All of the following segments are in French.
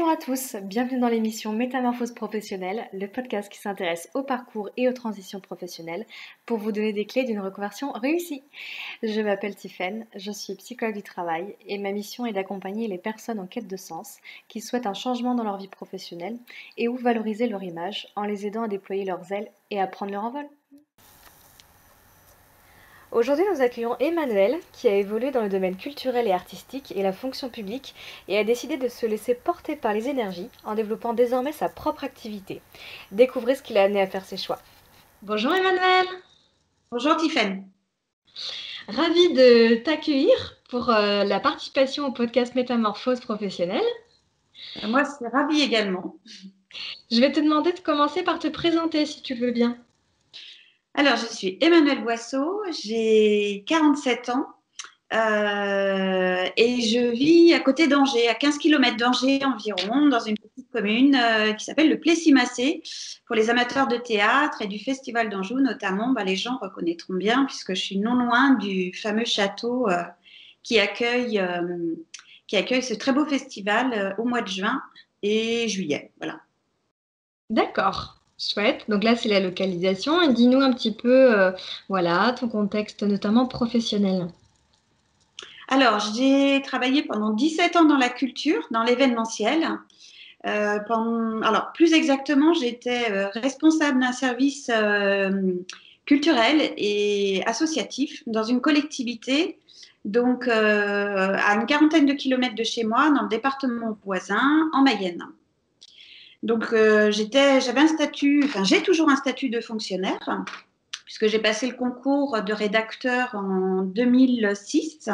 Bonjour à tous, bienvenue dans l'émission Métamorphose professionnelle, le podcast qui s'intéresse au parcours et aux transitions professionnelles pour vous donner des clés d'une reconversion réussie. Je m'appelle Tiffaine, je suis psychologue du travail et ma mission est d'accompagner les personnes en quête de sens qui souhaitent un changement dans leur vie professionnelle et ou valoriser leur image en les aidant à déployer leurs ailes et à prendre leur envol. Aujourd'hui, nous accueillons Emmanuel, qui a évolué dans le domaine culturel et artistique et la fonction publique et a décidé de se laisser porter par les énergies en développant désormais sa propre activité. Découvrez ce qui l'a amené à faire ses choix. Bonjour Emmanuel. Bonjour Tiffaine. Ravie de t'accueillir pour la participation au podcast Métamorphose professionnelle. Moi, je suis ravie également. Je vais te demander de commencer par te présenter si tu veux bien. Alors, je suis Emmanuelle Boisseau, j'ai 47 ans et je vis à côté d'Angers, à 15 km d'Angers environ, dans une petite commune qui s'appelle le Plessis-Massé. Pour les amateurs de théâtre et du Festival d'Anjou notamment, les gens reconnaîtront bien puisque je suis non loin du fameux château qui accueille ce très beau festival au mois de juin et juillet. Voilà. D'accord. Chouette. Donc là, c'est la localisation. Et dis-nous un petit peu, ton contexte, notamment professionnel. Alors, j'ai travaillé pendant 17 ans dans la culture, dans l'événementiel. Alors, plus exactement, j'étais responsable d'un service culturel et associatif dans une collectivité, donc à une quarantaine de kilomètres de chez moi, dans le département voisin, en Mayenne. Donc, j'avais un statut, enfin, j'ai toujours un statut de fonctionnaire, puisque j'ai passé le concours de rédacteur en 2006.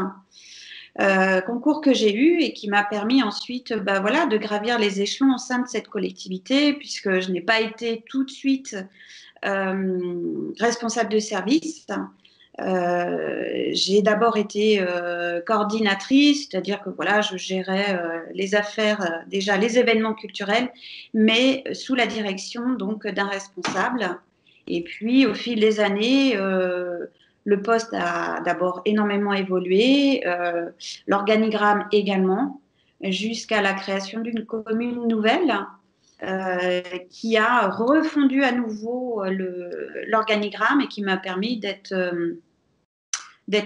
Concours que j'ai eu et qui m'a permis ensuite de gravir les échelons au sein de cette collectivité, puisque je n'ai pas été tout de suite responsable de service. J'ai d'abord été coordinatrice, c'est-à-dire que je gérais les affaires, déjà les événements culturels, mais sous la direction donc d'un responsable. Et puis au fil des années, le poste a d'abord énormément évolué, l'organigramme également, jusqu'à la création d'une commune nouvelle qui a refondu à nouveau l'organigramme et qui m'a permis d'être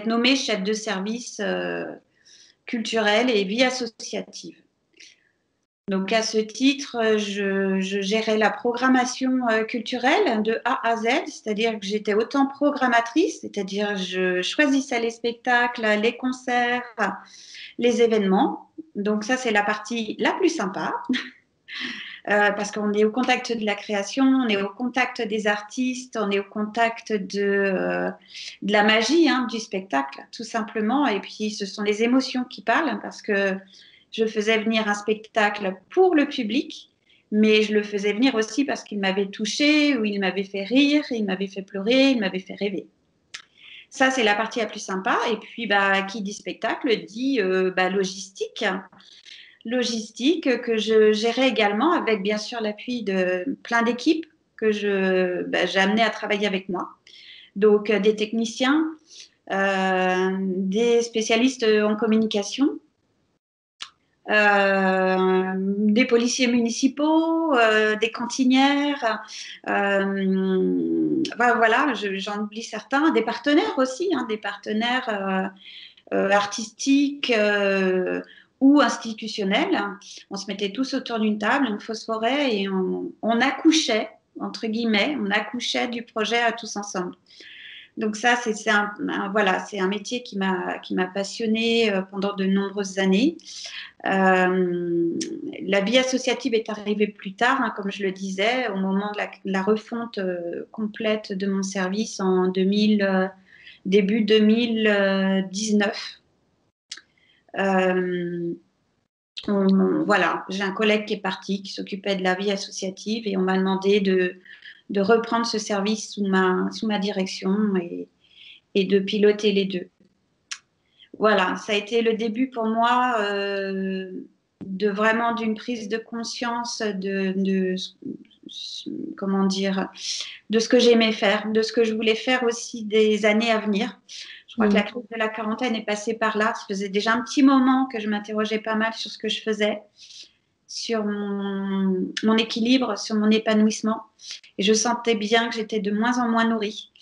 nommée chef de service culturel et vie associative. Donc à ce titre, je gérais la programmation culturelle de A à Z, c'est-à-dire que j'étais autant programmatrice, c'est-à-dire je choisissais les spectacles, les concerts, les événements. Donc ça, c'est la partie la plus sympa. Parce qu'on est au contact de la création, on est au contact des artistes, on est au contact de la magie du spectacle, tout simplement. Et puis, ce sont les émotions qui parlent, parce que je faisais venir un spectacle pour le public, mais je le faisais venir aussi parce qu'il m'avait touchée, ou il m'avait fait rire, il m'avait fait pleurer, il m'avait fait rêver. Ça, c'est la partie la plus sympa. Et puis, qui dit spectacle dit logistique. Logistique que je gérais également avec bien sûr l'appui de plein d'équipes que j'ai amené à travailler avec moi. Donc des techniciens, des spécialistes en communication, des policiers municipaux, des cantinières, j'en oublie certains, des partenaires aussi, des partenaires artistiques ou institutionnels. On se mettait tous autour d'une table, on phosphorait et on accouchait, entre guillemets, on accouchait du projet à tous ensemble. Donc ça, c'est un métier qui m'a passionnée pendant de nombreuses années. La vie associative est arrivée plus tard, comme je le disais, au moment de la refonte complète de mon service en début 2019. J'ai un collègue qui est parti, qui s'occupait de la vie associative, et on m'a demandé de reprendre ce service sous ma direction et de piloter les deux. Voilà, ça a été le début pour moi d'une prise de conscience de ce que j'aimais faire, de ce que je voulais faire aussi des années à venir. Je crois que la crise de la quarantaine est passée par là. Ça faisait déjà un petit moment que je m'interrogeais pas mal sur ce que je faisais. sur mon équilibre, sur mon épanouissement. Et je sentais bien que j'étais de moins en moins nourrie.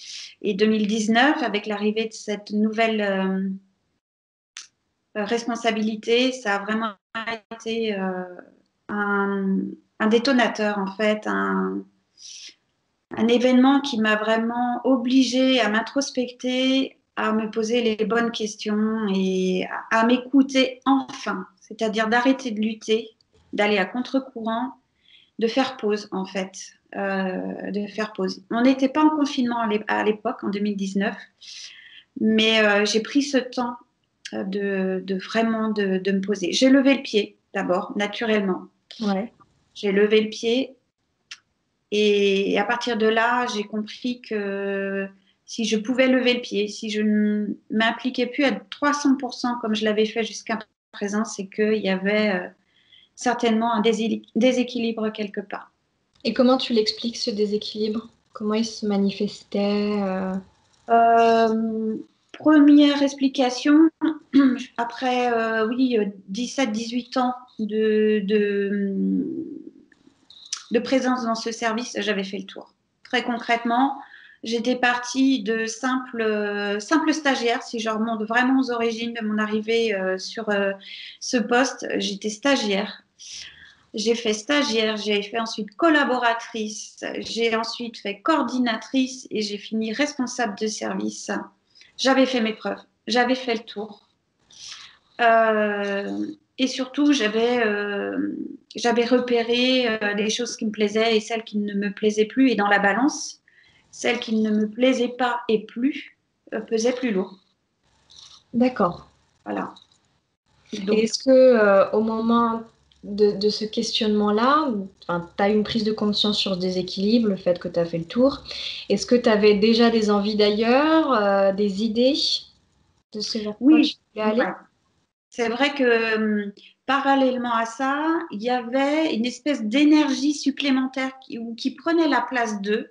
Et 2019, avec l'arrivée de cette nouvelle responsabilité, ça a vraiment été un détonateur, en fait, un événement qui m'a vraiment obligée à m'introspecter, à me poser les bonnes questions et à m'écouter enfin, c'est-à-dire d'arrêter de lutter, d'aller à contre-courant, de faire pause en fait, de faire pause. On n'était pas en confinement à l'époque, en 2019, mais j'ai pris ce temps de vraiment de me poser. J'ai levé le pied d'abord, naturellement. Ouais. J'ai levé le pied et à partir de là, j'ai compris que si je pouvais lever le pied, si je ne m'impliquais plus à 300% comme je l'avais fait jusqu'à présent, c'est qu'il y avait certainement un déséquilibre quelque part. Et comment tu l'expliques, ce déséquilibre? Comment il se manifestait Euh, Première explication, après oui, 17-18 ans de présence dans ce service, j'avais fait le tour. Très concrètement, j'étais partie de simple stagiaire, si je remonte vraiment aux origines de mon arrivée sur ce poste, j'étais stagiaire. J'ai fait stagiaire, j'ai fait ensuite collaboratrice, j'ai ensuite fait coordinatrice et j'ai fini responsable de service. J'avais fait mes preuves, j'avais fait le tour. Et surtout, j'avais repéré les choses qui me plaisaient et celles qui ne me plaisaient plus. Et dans la balance, celles qui ne me plaisaient pas et plus pesaient plus lourd. D'accord. Voilà. Et Donc, est-ce que au moment de ce questionnement-là, tu as eu une prise de conscience sur ce déséquilibre, le fait que tu as fait le tour, est-ce que tu avais déjà des envies d'ailleurs, des idées de ce vers quoi tu oui, voulais ouais. aller? C'est vrai que parallèlement à ça, il y avait une espèce d'énergie supplémentaire qui prenait la place d'eux.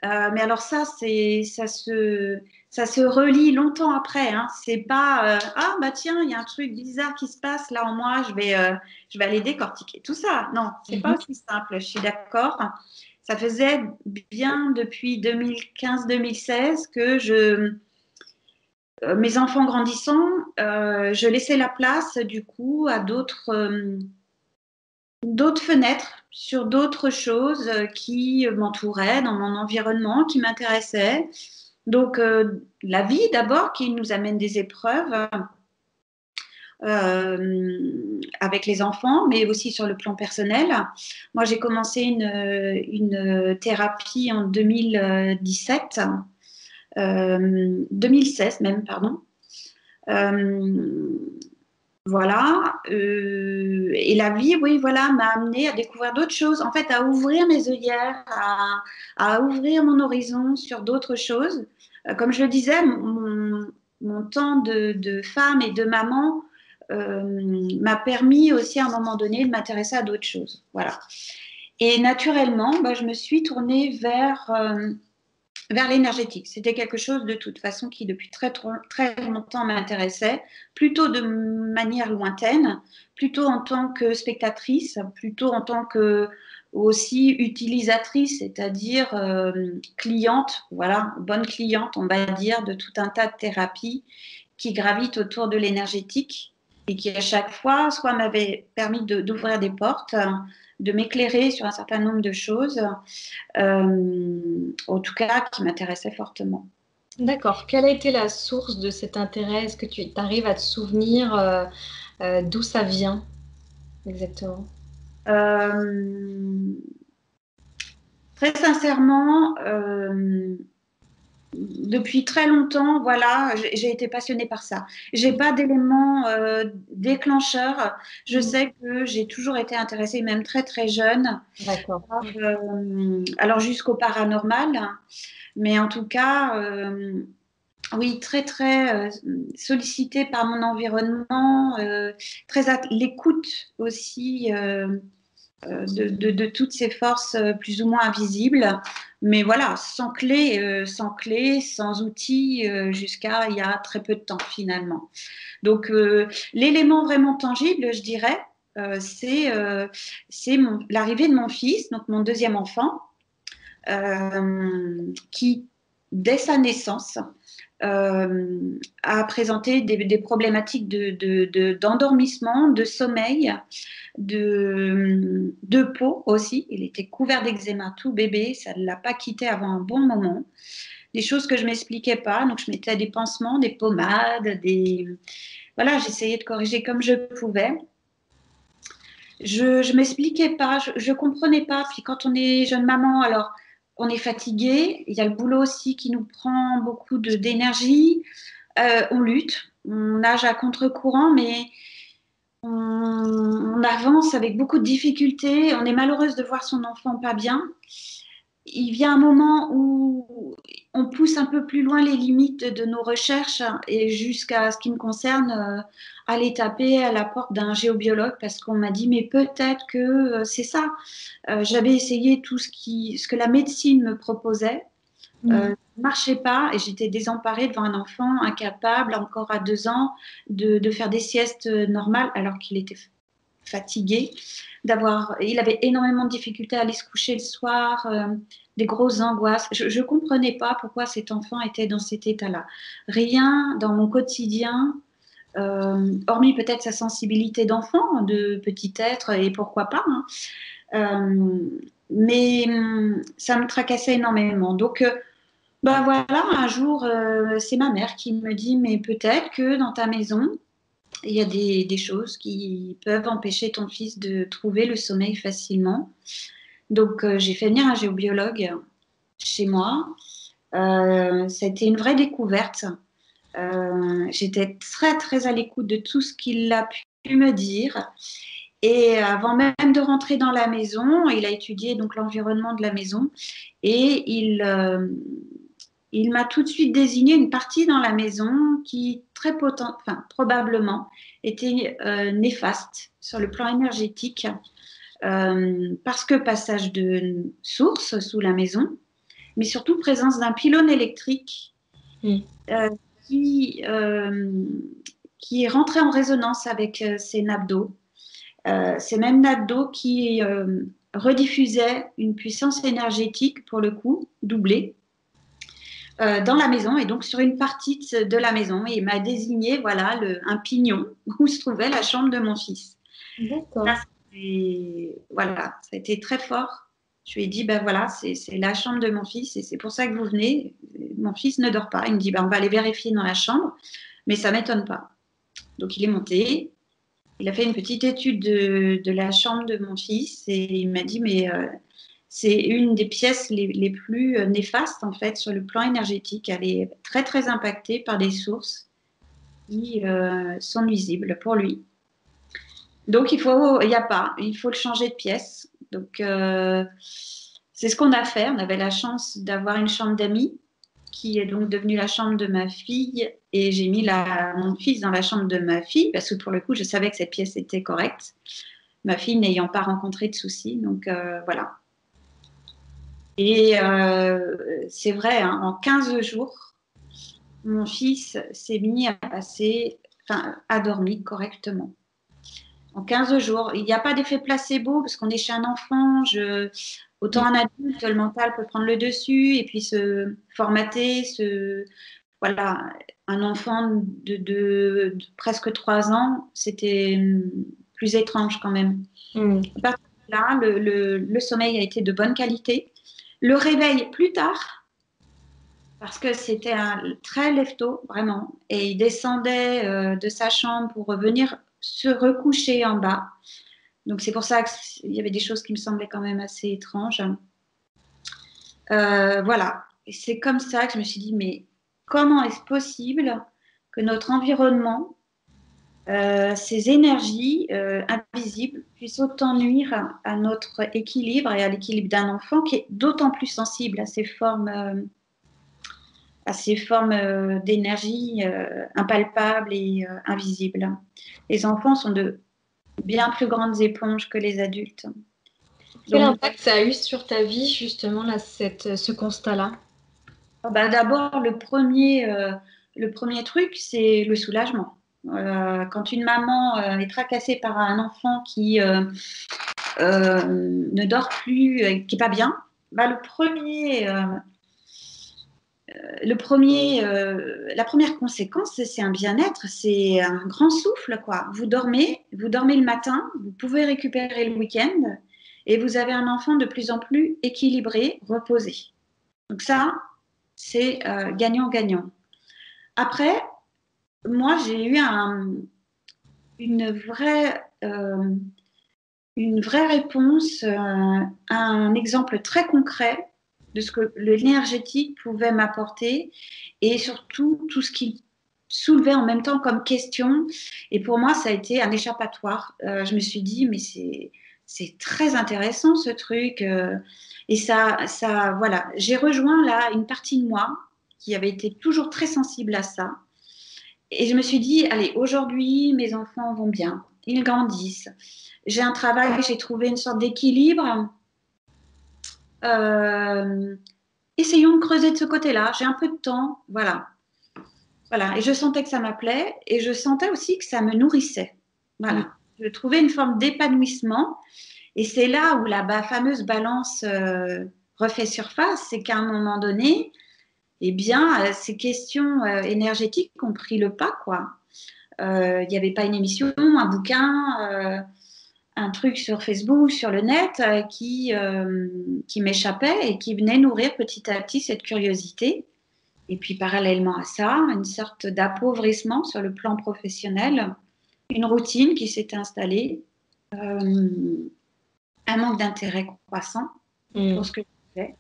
Mais alors ça se relie longtemps après. Hein. C'est pas ah bah tiens, il y a un truc bizarre qui se passe là en moi, je vais aller décortiquer tout ça. Non, c'est pas Mhm. aussi simple. Je suis d'accord. Ça faisait bien depuis 2015-2016 que mes enfants grandissant, je laissais la place du coup à d'autres fenêtres sur d'autres choses qui m'entouraient dans mon environnement, qui m'intéressaient. Donc, la vie d'abord qui nous amène des épreuves avec les enfants, mais aussi sur le plan personnel. Moi, j'ai commencé une thérapie en 2017, 2016 même, pardon. Euh, Voilà. Et la vie, oui, voilà, m'a amené à découvrir d'autres choses, en fait, à ouvrir mes œillères, à ouvrir mon horizon sur d'autres choses. Comme je le disais, mon temps de femme et de maman m'a permis aussi à un moment donné de m'intéresser à d'autres choses. Voilà. Et naturellement, bah, je me suis tournée vers l'énergétique. C'était quelque chose de toute façon qui depuis très longtemps m'intéressait, plutôt de manière lointaine, plutôt en tant que spectatrice, plutôt en tant que aussi utilisatrice, c'est-à-dire cliente, voilà, bonne cliente, on va dire, de tout un tas de thérapies qui gravitent autour de l'énergétique et qui à chaque fois soit m'avaient permis d'ouvrir des portes, de m'éclairer sur un certain nombre de choses, en tout cas qui m'intéressait fortement. D'accord. Quelle a été la source de cet intérêt? Est-ce que tu arrives à te souvenir d'où ça vient exactement? Euh, Très sincèrement, depuis très longtemps, voilà, j'ai été passionnée par ça. J'ai pas d'éléments déclencheurs. Je Mhm. sais que j'ai toujours été intéressée, même très très jeune, D'accord. alors jusqu'au paranormal, mais en tout cas, oui, très très sollicitée par mon environnement, très à l'écoute aussi de toutes ces forces plus ou moins invisibles, mais voilà, sans clé, sans outils, jusqu'à il y a très peu de temps finalement. Donc l'élément vraiment tangible, je dirais, c'est l'arrivée de mon fils, donc mon deuxième enfant, qui, dès sa naissance, a présenté des problématiques d'endormissement, de sommeil, de peau aussi. Il était couvert d'eczéma tout bébé, ça ne l'a pas quitté avant un bon moment. Des choses que je ne m'expliquais pas, donc je mettais des pansements, des pommades, Voilà, j'essayais de corriger comme je pouvais. Je m'expliquais pas, je comprenais pas. Puis quand on est jeune maman, alors on est fatigué. Il y a le boulot aussi qui nous prend beaucoup d'énergie. On lutte, on nage à contre-courant, mais on avance avec beaucoup de difficultés. On est malheureuse de voir son enfant pas bien. Il vient un moment où on pousse un peu plus loin les limites de nos recherches et jusqu'à ce qui me concerne, aller taper à la porte d'un géobiologue parce qu'on m'a dit mais peut-être que c'est ça. J'avais essayé tout ce que la médecine me proposait, ne marchait pas et j'étais désemparée devant un enfant incapable, encore à 2 ans, de faire des siestes normales alors qu'il était fatigué, il avait énormément de difficultés à aller se coucher le soir, des grosses angoisses. Je ne comprenais pas pourquoi cet enfant était dans cet état-là. Rien dans mon quotidien, hormis peut-être sa sensibilité d'enfant, de petit être, et pourquoi pas, hein. Mais ça me tracassait énormément. Donc, bah voilà, un jour, c'est ma mère qui me dit, mais peut-être que dans ta maison, il y a des choses qui peuvent empêcher ton fils de trouver le sommeil facilement. Donc, j'ai fait venir un géobiologue chez moi. Ça a été une vraie découverte. J'étais très, très à l'écoute de tout ce qu'il a pu me dire. Et avant même de rentrer dans la maison, il a étudié donc l'environnement de la maison et il m'a tout de suite désigné une partie dans la maison qui, probablement, était néfaste sur le plan énergétique, parce que passage de source sous la maison, mais surtout présence d'un pylône électrique euh, qui, euh, qui est rentré en résonance avec ces nappes d'eau. Ces mêmes nappes d'eau qui rediffusaient une puissance énergétique, pour le coup, doublée, dans la maison et donc sur une partie de la maison. Et il m'a désigné voilà, un pignon où se trouvait la chambre de mon fils. D'accord. Voilà, ça a été très fort. Je lui ai dit, ben voilà, c'est la chambre de mon fils et c'est pour ça que vous venez. Mon fils ne dort pas. Il me dit, ben, on va aller vérifier dans la chambre, mais ça ne m'étonne pas. Donc il est monté, il a fait une petite étude de la chambre de mon fils et il m'a dit, mais c'est une des pièces les plus néfastes en fait sur le plan énergétique. Elle est très très impactée par des sources qui sont nuisibles pour lui. Donc il y a pas, il faut le changer de pièce. Donc c'est ce qu'on a fait. On avait la chance d'avoir une chambre d'amis qui est donc devenue la chambre de ma fille et j'ai mis mon fils dans la chambre de ma fille parce que pour le coup je savais que cette pièce était correcte. Ma fille n'ayant pas rencontré de soucis, donc voilà. Et c'est vrai, hein, en 15 jours, mon fils s'est mis à dormir correctement. En 15 jours, il n'y a pas d'effet placebo parce qu'on est chez un enfant. Autant un adulte, le mental peut prendre le dessus et puis se formater. Voilà, un enfant de presque 3 ans, c'était plus étrange quand même. À partir de là, le sommeil a été de bonne qualité. Le réveil plus tard, parce que c'était un très lève-tôt, vraiment. Et il descendait de sa chambre pour revenir se recoucher en bas. Donc c'est pour ça qu'il y avait des choses qui me semblaient quand même assez étranges. Voilà. Et c'est comme ça que je me suis dit, mais comment est-ce possible que notre environnement, ces énergies invisibles, puissent autant nuire à notre équilibre et à l'équilibre d'un enfant qui est d'autant plus sensible à ces formes d'énergie impalpables et invisibles. Les enfants sont de bien plus grandes éponges que les adultes. Quel Donc, impact ça a eu sur ta vie, justement, là, ce constat-là? bah, d'abord, le premier truc, c'est le soulagement. Quand une maman est tracassée par un enfant qui ne dort plus, qui n'est pas bien, bah, la première conséquence, c'est un bien-être, c'est un grand souffle, quoi. Vous dormez le matin, vous pouvez récupérer le week-end et vous avez un enfant de plus en plus équilibré, reposé. Donc ça, c'est gagnant-gagnant. Après, moi, j'ai eu une vraie réponse, un exemple très concret de ce que l'énergétique pouvait m'apporter et surtout tout ce qu'il soulevait en même temps comme question. Et pour moi, ça a été un échappatoire. Je me suis dit, mais c'est très intéressant ce truc. Et voilà, j'ai rejoint là une partie de moi qui avait été toujours très sensible à ça. Et je me suis dit, allez, aujourd'hui, mes enfants vont bien, ils grandissent. J'ai un travail, j'ai trouvé une sorte d'équilibre. Euh, Essayons de creuser de ce côté-là. J'ai un peu de temps, voilà. Voilà. Et je sentais que ça m'appelait et je sentais aussi que ça me nourrissait. Mm. Voilà. Je trouvais une forme d'épanouissement. Et c'est là où la fameuse balance refait surface, c'est qu'à un moment donné, eh bien, ces questions énergétiques ont pris le pas, quoi. Il n'y avait pas une émission, un bouquin, un truc sur Facebook, sur le net, qui m'échappait et qui venait nourrir petit à petit cette curiosité. Et puis parallèlement à ça, une sorte d'appauvrissement sur le plan professionnel, une routine qui s'était installée, un manque d'intérêt croissant pour ce que je fais.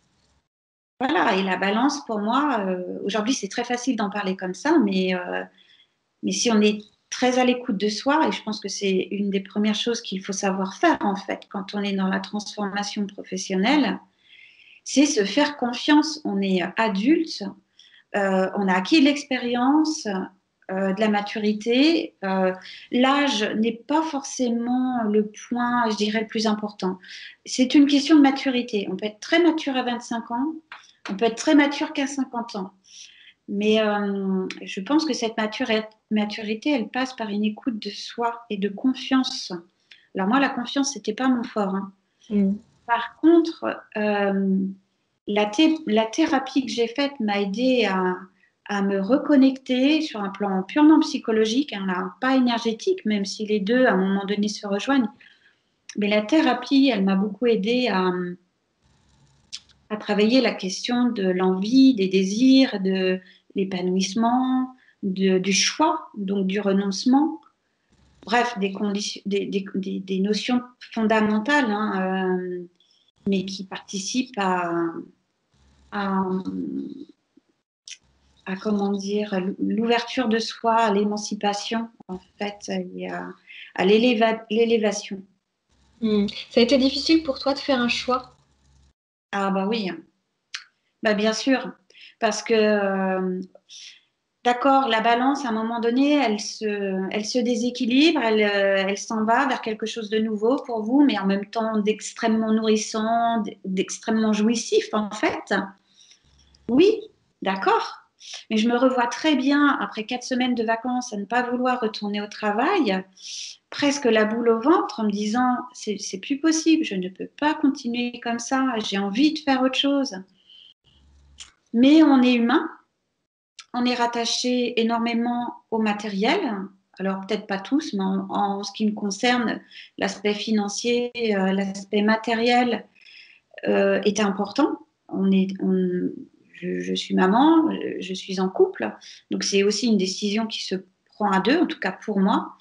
Voilà, et la balance pour moi, aujourd'hui c'est très facile d'en parler comme ça, mais si on est très à l'écoute de soi, et je pense que c'est une des premières choses qu'il faut savoir faire en fait quand on est dans la transformation professionnelle, c'est se faire confiance. On est adulte, on a acquis de l'expérience, de la maturité. L'âge n'est pas forcément le point, je dirais, le plus important. C'est une question de maturité. On peut être très mature à 25 ans, on peut être très mature qu'à 50 ans. Mais je pense que cette maturité, elle passe par une écoute de soi et de confiance. Alors moi, la confiance, c'était pas mon fort, hein. Mm. Par contre, la thérapie que j'ai faite m'a aidé à me reconnecter sur un plan purement psychologique, hein, là, pas énergétique, même si les deux, à un moment donné, se rejoignent. Mais la thérapie, elle m'a beaucoup aidé à travailler la question de l'envie, des désirs, de l'épanouissement, du choix, donc du renoncement. Bref, des notions fondamentales, hein, mais qui participent à, comment dire, l'ouverture de soi, à l'émancipation, en fait, et à l'élévation. Mm. Ça a été difficile pour toi de faire un choix? Ah bah oui, bah bien sûr, parce que d'accord, la balance, à un moment donné, elle se déséquilibre, elle s'en va vers quelque chose de nouveau pour vous, mais en même temps d'extrêmement nourrissant, d'extrêmement jouissif, en fait. Oui, d'accord. Mais je me revois très bien, après 4 semaines de vacances, à ne pas vouloir retourner au travail, presque la boule au ventre, en me disant, c'est plus possible, je ne peux pas continuer comme ça, j'ai envie de faire autre chose. Mais on est humain. On est rattaché énormément au matériel. Alors peut-être pas tous, mais en ce qui me concerne, l'aspect financier, l'aspect matériel est important. Je suis maman, je suis en couple, donc c'est aussi une décision qui se prend à deux, en tout cas pour moi.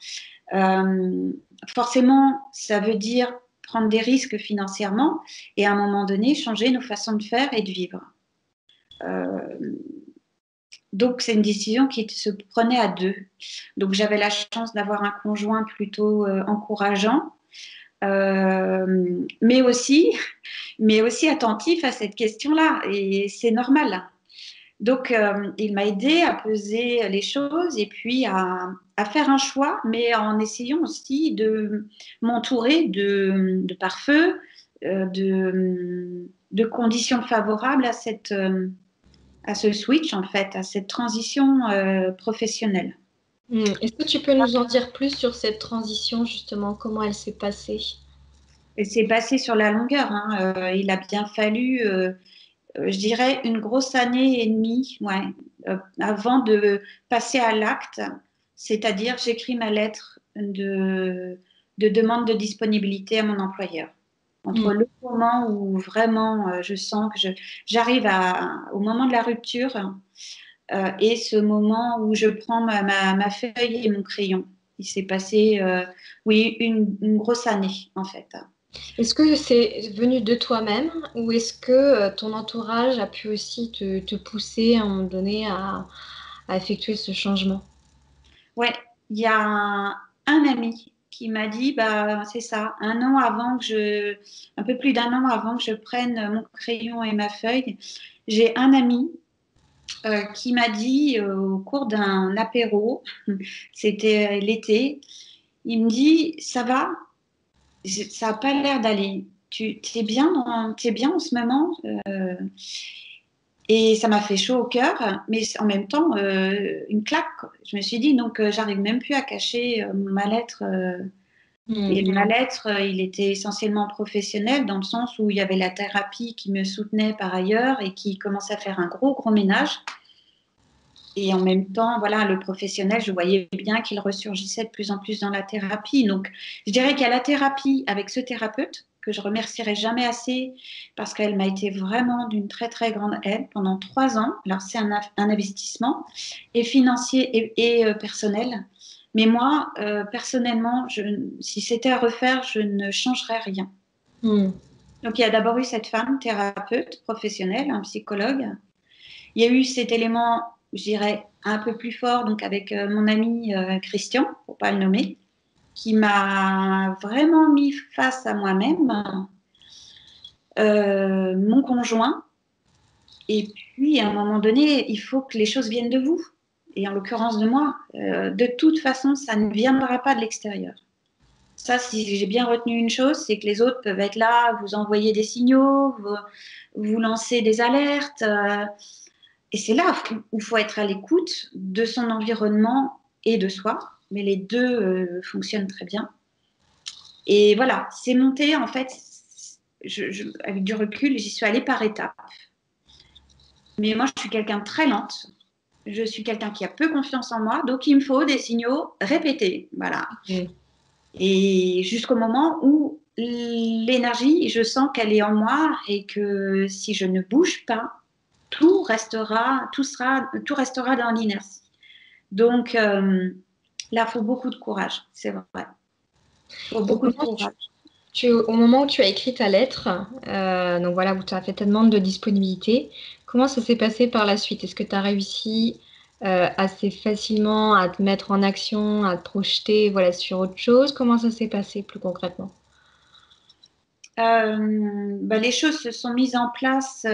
Euh, Forcément, ça veut dire prendre des risques financièrement et à un moment donné changer nos façons de faire et de vivre. Euh, Donc, c'est une décision qui se prenait à deux. Donc, j'avais la chance d'avoir un conjoint plutôt encourageant, mais aussi, mais aussi attentif à cette question-là. Et c'est normal. Donc, il m'a aidé à peser les choses et puis à faire un choix, mais en essayant aussi de m'entourer de pare-feu, de conditions favorables à ce switch, en fait, à cette transition professionnelle. Est-ce que tu peux nous en dire plus sur cette transition, justement, comment elle s'est passée? Et c'est passé sur la longueur, hein. Il a bien fallu, je dirais, une grosse année et demie, ouais, avant de passer à l'acte. C'est-à-dire, j'écris ma lettre de demande de disponibilité à mon employeur. Entre le moment où vraiment je sens que j'arrive au moment de la rupture et ce moment où je prends ma feuille et mon crayon. Il s'est passé, oui, une grosse année en fait. Est-ce que c'est venu de toi-même ou est-ce que ton entourage a pu aussi te pousser à un moment donné à effectuer ce changement? Ouais, il y a un ami qui m'a dit, bah, c'est ça, un peu plus d'un an avant que je prenne mon crayon et ma feuille, j'ai un ami qui m'a dit au cours d'un apéro, c'était l'été, il me dit, ça va, ça n'a pas l'air d'aller. T'es bien en ce moment. Et ça m'a fait chaud au cœur, mais en même temps, une claque, quoi. Je me suis dit, donc, j'arrive même plus à cacher mon mal-être. Et le mal-être, il était essentiellement professionnel, dans le sens où il y avait la thérapie qui me soutenait par ailleurs et qui commençait à faire un gros ménage. Et en même temps, voilà, le professionnel, je voyais bien qu'il ressurgissait de plus en plus dans la thérapie. Donc, je dirais qu'il y a la thérapie avec ce thérapeute, que je remercierai jamais assez, parce qu'elle m'a été vraiment d'une très grande aide pendant 3 ans. Alors, c'est un investissement, et financier et personnel. Mais moi, personnellement, si c'était à refaire, je ne changerais rien. Hmm. Donc, il y a d'abord eu cette femme thérapeute professionnelle, un psychologue. Il y a eu cet élément, je dirais, un peu plus fort, donc avec mon ami Christian, pour pas le nommer, qui m'a vraiment mis face à moi-même, mon conjoint, et puis à un moment donné, il faut que les choses viennent de vous, et en l'occurrence de moi. De toute façon, ça ne viendra pas de l'extérieur. Ça, si j'ai bien retenu une chose, c'est que les autres peuvent être là, vous envoyer des signaux, vous lancer des alertes. Et c'est là où il faut être à l'écoute de son environnement et de soi. Mais les deux fonctionnent très bien. Et voilà, c'est monté, en fait, avec du recul, j'y suis allée par étapes. Mais moi, je suis quelqu'un de très lente. Je suis quelqu'un qui a peu confiance en moi. Donc, il me faut des signaux répétés. Voilà. Hmm. Et jusqu'au moment où l'énergie, je sens qu'elle est en moi et que si je ne bouge pas, tout restera dans l'inertie. Donc là, il faut beaucoup de courage, c'est vrai. Il faut Au beaucoup de moment, courage. au moment où tu as écrit ta lettre, donc voilà, où tu as fait ta demande de disponibilité, comment ça s'est passé par la suite? Est-ce que tu as réussi assez facilement à te mettre en action, à te projeter, voilà, sur autre chose? Comment ça s'est passé plus concrètement? Les choses se sont mises en place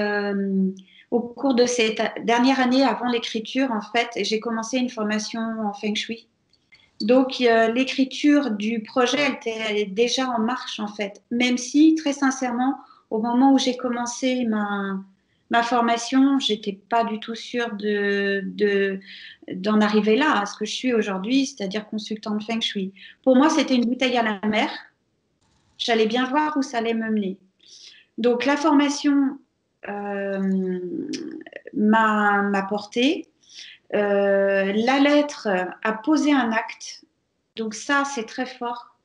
au cours de cette dernière année avant l'écriture. En fait, j'ai commencé une formation en Feng Shui. Donc, l'écriture du projet, elle était déjà en marche, en fait. Même si, très sincèrement, au moment où j'ai commencé ma formation, j'étais pas du tout sûre d'en arriver là, à ce que je suis aujourd'hui, c'est-à-dire consultante Feng Shui. Pour moi, c'était une bouteille à la mer. J'allais bien voir où ça allait me mener. Donc, la formation euh, m'a portée. La lettre a posé un acte. Donc ça, c'est très fort.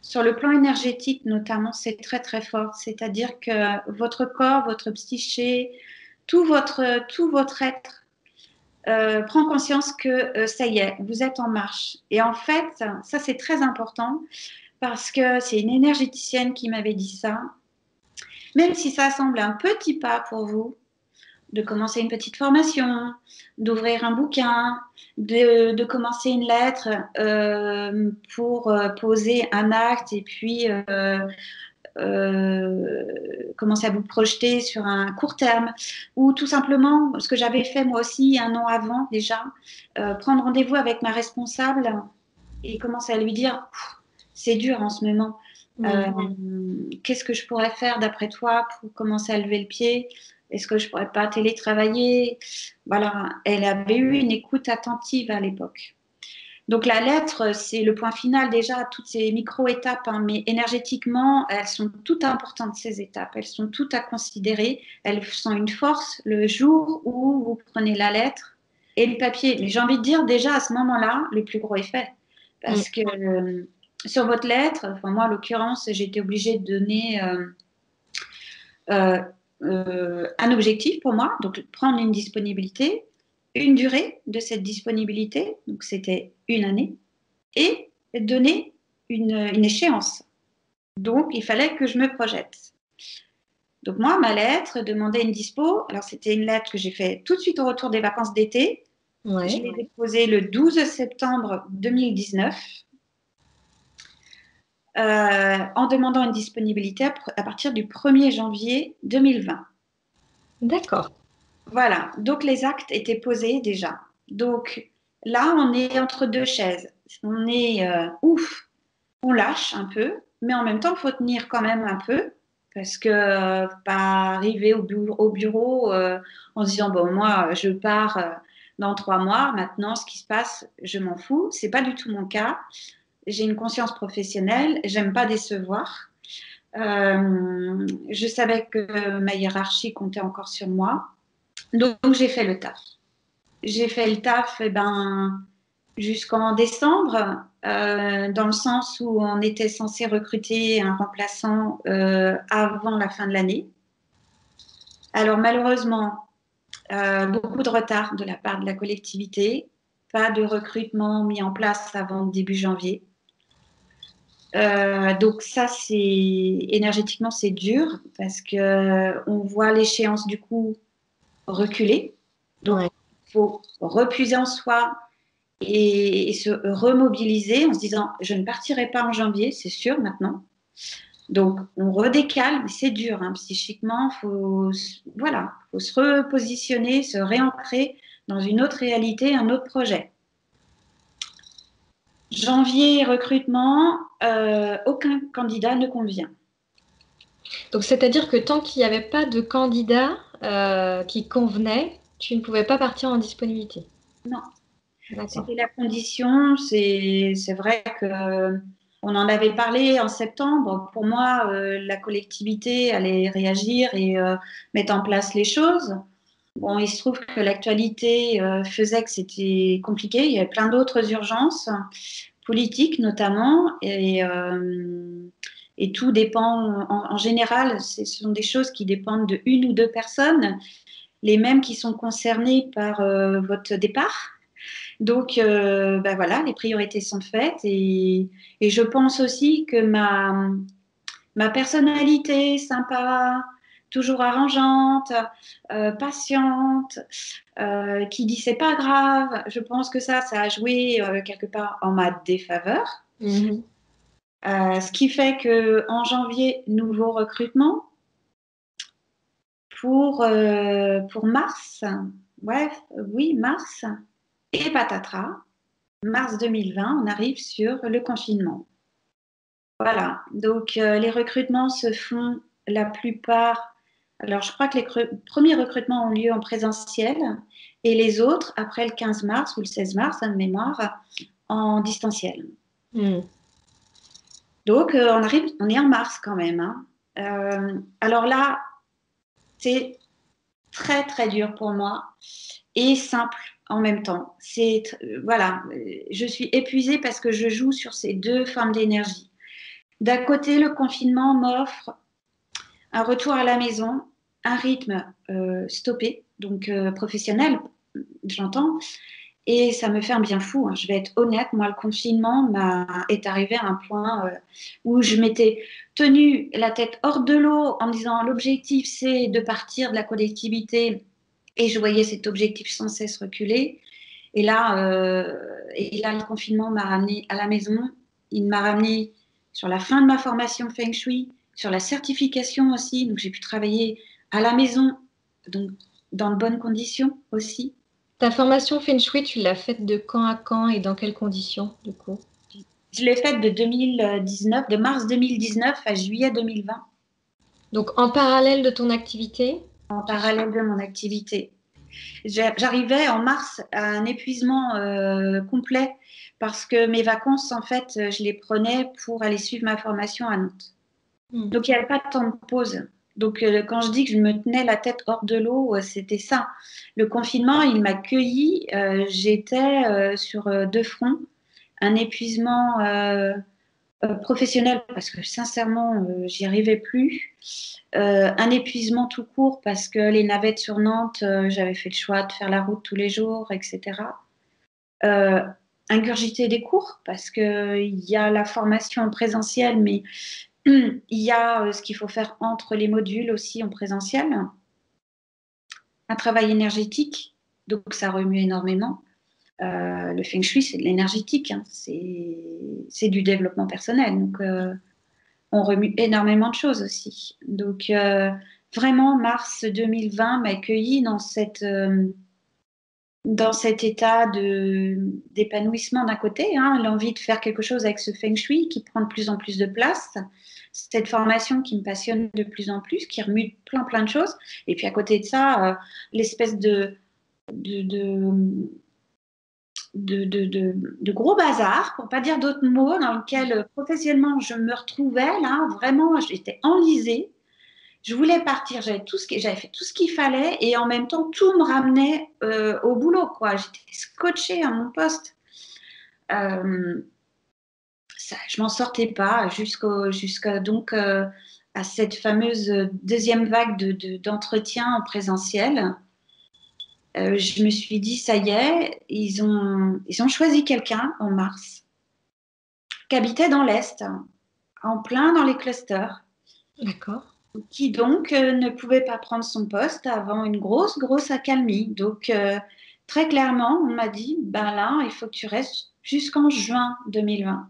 Sur le plan énergétique, notamment, c'est très fort. C'est-à-dire que votre corps, votre psyché, tout votre être prend conscience que ça y est, vous êtes en marche. Et en fait, ça, c'est très important parce que c'est une énergéticienne qui m'avait dit ça. Même si ça semble un petit pas pour vous, de commencer une petite formation, d'ouvrir un bouquin, de commencer une lettre pour poser un acte et puis commencer à vous projeter sur un court terme, ou tout simplement, ce que j'avais fait moi aussi un an avant déjà, prendre rendez-vous avec ma responsable et commencer à lui dire, c'est dur en ce moment. Euh, Hmm. Qu'est-ce que je pourrais faire d'après toi pour commencer à lever le pied? Est-ce que je pourrais pas télétravailler? Voilà, elle avait eu une écoute attentive à l'époque. Donc la lettre, c'est le point final déjà, toutes ces micro-étapes, hein, mais énergétiquement, elles sont toutes importantes, ces étapes. Elles sont toutes à considérer. Elles sont une force le jour où vous prenez la lettre et le papier. Mais j'ai envie de dire déjà à ce moment-là, le plus gros est fait. Mm. Parce que sur votre lettre, enfin, moi en l'occurrence, j'ai été obligée de donner euh, un objectif pour moi, donc prendre une disponibilité, une durée de cette disponibilité, donc c'était une année, et donner une échéance. Donc, il fallait que je me projette. Donc, moi, ma lettre demandait une dispo. Alors, c'était une lettre que j'ai fait tout de suite au retour des vacances d'été. Je Ouais. l'ai déposée le 12 septembre 2019 en demandant une disponibilité à partir du 1er janvier 2020. D'accord. Voilà, donc les actes étaient posés déjà. Donc là, on est entre deux chaises. On est ouf, on lâche un peu, mais en même temps, il faut tenir quand même un peu parce que pas arriver au bureau en se disant bon moi je pars dans 3 mois. Maintenant, ce qui se passe, je m'en fous. C'est pas du tout mon cas. J'ai une conscience professionnelle. J'aime pas décevoir. Je savais que ma hiérarchie comptait encore sur moi. Donc, j'ai fait le taf. J'ai fait le taf jusqu'en décembre, dans le sens où on était censé recruter un remplaçant avant la fin de l'année. Alors malheureusement, beaucoup de retard de la part de la collectivité, pas de recrutement mis en place avant début janvier. Donc ça, c'est énergétiquement, c'est dur parce que on voit l'échéance du coup reculer. Donc, Ouais. il faut repuiser en soi et se remobiliser en se disant, je ne partirai pas en janvier, c'est sûr maintenant. Donc, on redécale, mais c'est dur, hein, psychiquement. Voilà, faut se repositionner, se réancrer dans une autre réalité, un autre projet. Janvier, recrutement, aucun candidat ne convient. Donc, c'est-à-dire que tant qu'il n'y avait pas de candidat qui convenait, tu ne pouvais pas partir en disponibilité. Non, D'accord. c'était la condition. C'est vrai que on en avait parlé en septembre. Pour moi, la collectivité allait réagir et mettre en place les choses. Bon, il se trouve que l'actualité faisait que c'était compliqué. Il y avait plein d'autres urgences politiques notamment et tout dépend. En général, ce sont des choses qui dépendent de une ou deux personnes, les mêmes qui sont concernées par votre départ. Donc, ben voilà, les priorités sont faites et je pense aussi que ma personnalité sympa, toujours arrangeante, patiente, qui dit c'est pas grave, je pense que ça a joué quelque part en ma défaveur. Mhm. Ce qui fait que en janvier, nouveau recrutement pour mars. Ouais, oui, mars. Et patatras. Mars 2020, on arrive sur le confinement. Voilà, donc les recrutements se font la plupart. Alors, je crois que les premiers recrutements ont lieu en présentiel et les autres, après le 15 mars ou le 16 mars, de mémoire, en distanciel. Mhm. Donc, on est en mars quand même, hein. Alors là, c'est très, très dur pour moi et simple en même temps. Voilà, je suis épuisée parce que je joue sur ces deux formes d'énergie. D'un côté, le confinement m'offre un retour à la maison, un rythme stoppé, donc professionnel, j'entends, et ça me fait un bien fou, hein. Je vais être honnête, moi, le confinement est arrivé à un point où je m'étais tenue la tête hors de l'eau en me disant l'objectif, c'est de partir de la collectivité, et je voyais cet objectif sans cesse reculer. Et là, le confinement m'a ramené à la maison. Il m'a ramené sur la fin de ma formation Feng Shui, sur la certification aussi. Donc, j'ai pu travailler à la maison, donc dans de bonnes conditions aussi. Ta formation Feng Shui, tu l'as faite de quand à quand et dans quelles conditions, du coup? Je l'ai faite de 2019, de mars 2019 à juillet 2020, Donc, en parallèle de ton activité, en tu suis. parallèle de mon activité. J'arrivais en mars à un épuisement complet parce que mes vacances, en fait, je les prenais pour aller suivre ma formation à Nantes. Hmm. Donc, il n'y avait pas de temps de pause. Donc, quand je dis que je me tenais la tête hors de l'eau, c'était ça. Le confinement, il m'a cueilli. J'étais sur deux fronts. Un épuisement professionnel parce que sincèrement, j'y arrivais plus. Un épuisement tout court parce que les navettes sur Nantes, j'avais fait le choix de faire la route tous les jours, etc. Euh, Ingurgiter des cours parce qu'il y a la formation en présentiel, mais il y a ce qu'il faut faire entre les modules aussi en présentiel. Un travail énergétique, donc ça remue énormément. Le feng shui, c'est de l'énergétique, hein. C'est du développement personnel. Donc, on remue énormément de choses aussi. Donc, vraiment, mars 2020 m'a accueilli dans cet état d'épanouissement d'un côté, hein, l'envie de faire quelque chose avec ce feng shui qui prend de plus en plus de place, cette formation qui me passionne de plus en plus, qui remue plein de choses. Et puis à côté de ça, l'espèce de, de, de gros bazar, pour pas dire d'autres mots, dans lequel professionnellement je me retrouvais là, vraiment, j'étais enlisée. Je voulais partir, j'avais fait tout ce qu'il fallait et en même temps tout me ramenait au boulot, quoi. J'étais scotchée à mon poste. Euh, je m'en sortais pas jusqu'à donc à cette fameuse deuxième vague d'entretien en présentiel. Je me suis dit, ça y est, ils ont choisi quelqu'un en mars qui habitait dans l'Est, en plein dans les clusters, D'accord. qui donc ne pouvait pas prendre son poste avant une grosse accalmie. Donc, très clairement, on m'a dit, ben là, il faut que tu restes jusqu'en juin 2020.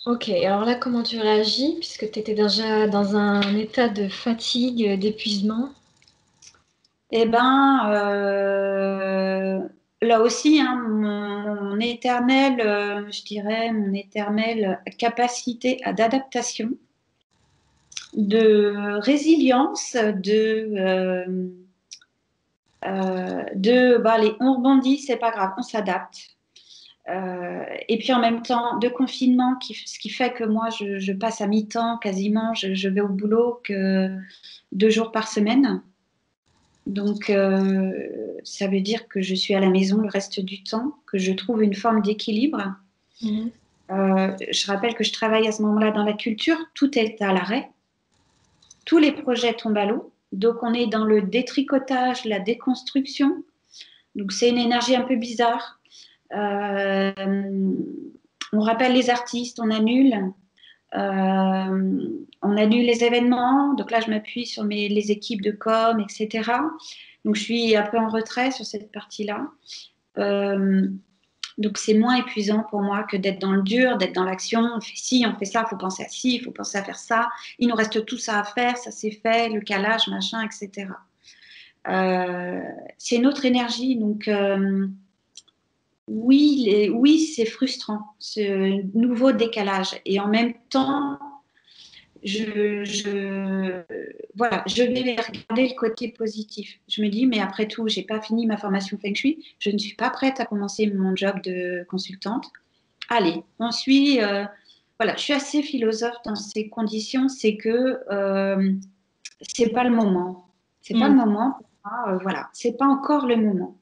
Ok, alors là, comment tu réagis puisque tu étais déjà dans un état de fatigue, d'épuisement? Eh ben, là aussi, hein, mon éternelle, je dirais, mon éternelle capacité d'adaptation, de résilience, bah, allez, on rebondit, c'est pas grave, on s'adapte. Et puis en même temps, de confinement, ce qui fait que moi, je passe à mi-temps quasiment, je vais au boulot que 2 jours par semaine. Donc, ça veut dire que je suis à la maison le reste du temps, que je trouve une forme d'équilibre. Mhm. Je rappelle que je travaille à ce moment-là dans la culture, tout est à l'arrêt, tous les projets tombent à l'eau. Donc, on est dans le détricotage, la déconstruction. Donc, c'est une énergie un peu bizarre. Euh, on rappelle les artistes, on annule les événements. Donc là, je m'appuie sur les équipes de com, etc. Donc, je suis un peu en retrait sur cette partie-là. Euh, donc, c'est moins épuisant pour moi que d'être dans le dur, d'être dans l'action. On fait ci, on fait ça, il faut penser à ci, il faut penser à faire ça. Il nous reste tout ça à faire, ça c'est fait, le calage, machin, etc. C'est une autre énergie. Donc, oui, oui, c'est frustrant, ce nouveau décalage. Et en même temps, voilà, je vais regarder le côté positif. Je me dis, mais après tout, j'ai pas fini ma formation Feng Shui, je ne suis pas prête à commencer mon job de consultante. Allez, on suit. Voilà, je suis assez philosophe dans ces conditions, c'est que c'est pas le moment. C'est pas le Mhm. moment. Pour moi, voilà, c'est pas encore le moment.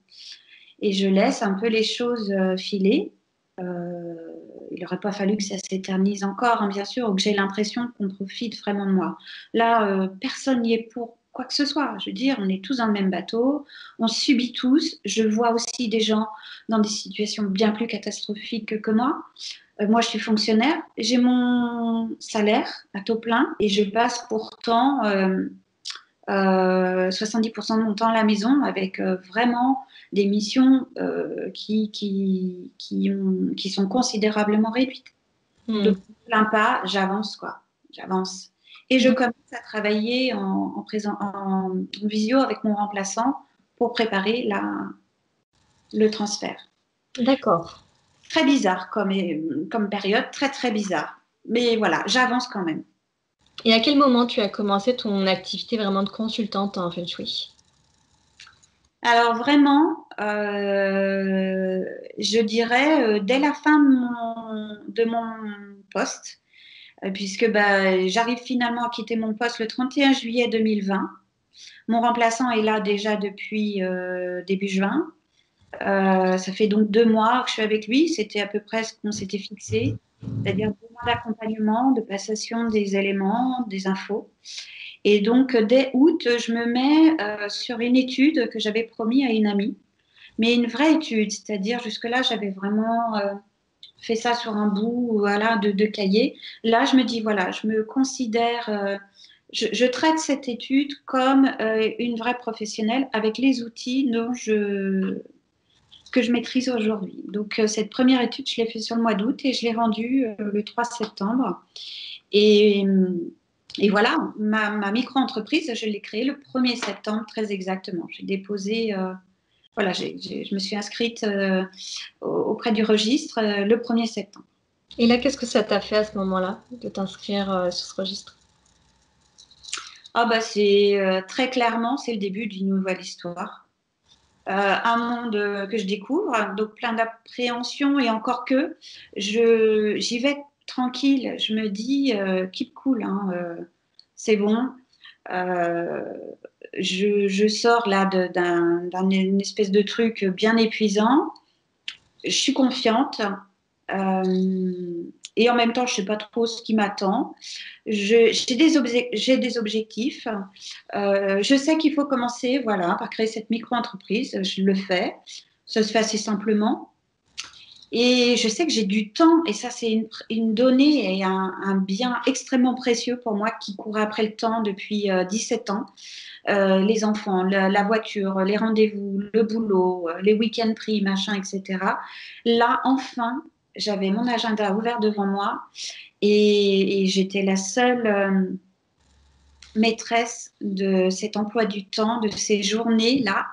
Et je laisse un peu les choses filer. Euh, il n'aurait pas fallu que ça s'éternise encore, hein, bien sûr, ou que j'ai l'impression qu'on profite vraiment de moi. Là, personne n'y est pour quoi que ce soit. Je veux dire, on est tous dans le même bateau, on subit tous. Je vois aussi des gens dans des situations bien plus catastrophiques que moi. Moi, je suis fonctionnaire, j'ai mon salaire à taux plein et je passe pourtant 70% de mon temps à la maison avec vraiment des missions qui sont considérablement réduites. Donc, Mhm. je ne me plains pas, j'avance quoi. J'avance. Et je commence à travailler en visio avec mon remplaçant pour préparer le transfert. D'accord. Très bizarre comme période, très bizarre. Mais voilà, j'avance quand même. Et à quel moment tu as commencé ton activité vraiment de consultante en Feng Shui? Alors vraiment, je dirais dès la fin de mon poste, puisque bah, j'arrive finalement à quitter mon poste le 31 juillet 2020. Mon remplaçant est là déjà depuis début juin. Ça fait donc 2 mois que je suis avec lui. C'était à peu près ce qu'on s'était fixé, c'est-à-dire 2 mois d'accompagnement, de passation des éléments, des infos. Et donc, dès août, je me mets sur une étude que j'avais promis à une amie, mais une vraie étude, c'est-à-dire jusque-là, j'avais vraiment fait ça sur un bout voilà, de cahier. Là, je me dis, voilà, je me considère, je traite cette étude comme une vraie professionnelle avec les outils que je maîtrise aujourd'hui. Donc, cette première étude, je l'ai fait sur le mois d'août et je l'ai rendue le 3 septembre. Et, et voilà, ma micro-entreprise, je l'ai créée le 1er septembre, très exactement. J'ai déposé, voilà, je me suis inscrite auprès du registre le 1er septembre. Et là, qu'est-ce que ça t'a fait à ce moment-là, de t'inscrire sur ce registre? Ah bah c'est très clairement, c'est le début d'une nouvelle histoire. Un monde que je découvre, donc plein d'appréhension et encore que j'y vais tranquille. Je me dis keep cool, hein, c'est bon. Euh, je sors là d'une espèce de truc bien épuisant. Je suis confiante. Et en même temps, je ne sais pas trop ce qui m'attend. J'ai des objectifs. Je sais qu'il faut commencer voilà, par créer cette micro-entreprise. Je le fais. Ça se fait assez simplement. Et je sais que j'ai du temps, et ça, c'est une donnée et un bien extrêmement précieux pour moi qui court après le temps depuis 17 ans. Les enfants, la voiture, les rendez-vous, le boulot, les week-ends pris, machin, etc. Là, enfin, j'avais mon agenda ouvert devant moi et j'étais la seule maîtresse de cet emploi du temps, de ces journées-là.